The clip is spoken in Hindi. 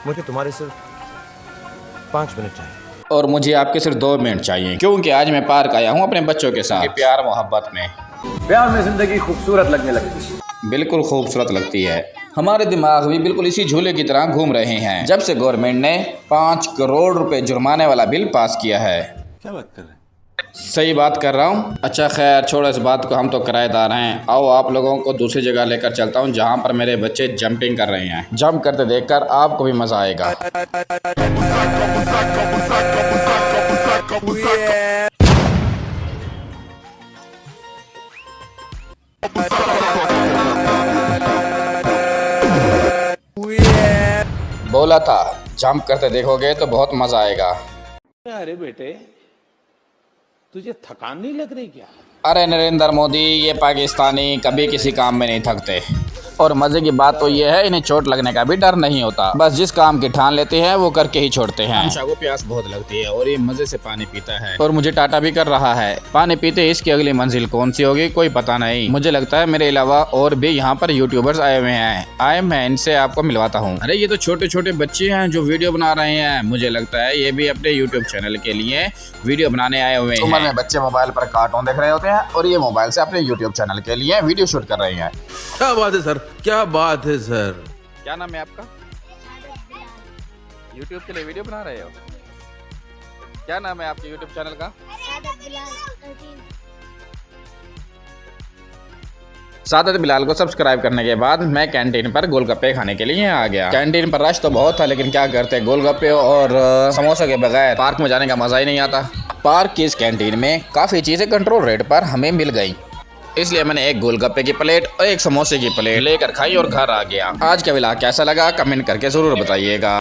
मुझे तुम्हारे सिर्फ 5 मिनट चाहिए। और मुझे आपके सिर्फ 2 मिनट चाहिए, क्योंकि आज मैं पार्क आया हूँ अपने बच्चों के साथ। प्यार मोहब्बत में प्यार में जिंदगी खूबसूरत लगने लगती है। बिल्कुल खूबसूरत लगती है। हमारे दिमाग भी बिल्कुल इसी झूले की तरह घूम रहे हैं जब से गवर्नमेंट ने 5 करोड़ रुपए जुर्माने वाला बिल पास किया है। क्या बात कर रहे हैं? सही बात कर रहा हूँ। अच्छा खैर छोड़ो इस बात को, हम तो किराएदार हैं। आओ आप लोगों को दूसरी जगह लेकर चलता हूँ जहाँ पर मेरे बच्चे जंपिंग कर रहे हैं। जंप करते देखकर आपको भी मजा आएगा। बोला था जंप करते देखोगे तो बहुत मजा आएगा। अरे बेटे, तुझे थकान नहीं लग रही क्या? अरे नरेंद्र मोदी, ये पाकिस्तानी कभी किसी काम में नहीं थकते। और मज़े की बात तो ये है, इन्हें चोट लगने का भी डर नहीं होता। बस जिस काम की ठान लेते हैं वो करके ही छोड़ते हैं। हमेशा को प्यास बहुत लगती है और ये मज़े से पानी पीता है और मुझे टाटा भी कर रहा है। पानी पीते इसकी अगली मंजिल कौन सी होगी कोई पता नहीं। मुझे लगता है मेरे अलावा और भी यहाँ पर यूट्यूबर्स आए हुए हैं। मैं इनसे आपको मिलवाता हूँ। अरे ये तो छोटे छोटे बच्चे हैं जो वीडियो बना रहे हैं। मुझे लगता है ये भी अपने यूट्यूब चैनल के लिए वीडियो बनाने आए हुए हैं। उम्र में बच्चे मोबाइल पर कार्टून देख रहे होते हैं और ये मोबाइल से अपने यूट्यूब चैनल के लिए वीडियो शूट कर रहे हैं। क्या बात है सर, क्या बात है सर। क्या नाम है आपका? यूट्यूब के लिए वीडियो बना रहे हो? क्या नाम है आपके यूट्यूब चैनल का? सादत बिलाल को सब्सक्राइब करने के बाद मैं कैंटीन पर गोलगप्पे खाने के लिए आ गया। कैंटीन पर रश तो बहुत था, लेकिन क्या करते, गोलगप्पे और समोसे के बगैर पार्क में जाने का मजा ही नहीं आता। पार्क की इस कैंटीन में काफ़ी चीज़ें कंट्रोल रेट पर हमें मिल गई, इसलिए मैंने एक गोलगप्पे की प्लेट और एक समोसे की प्लेट लेकर खाई और घर आ गया। आज का व्लॉग कैसा लगा कमेंट करके ज़रूर बताइएगा।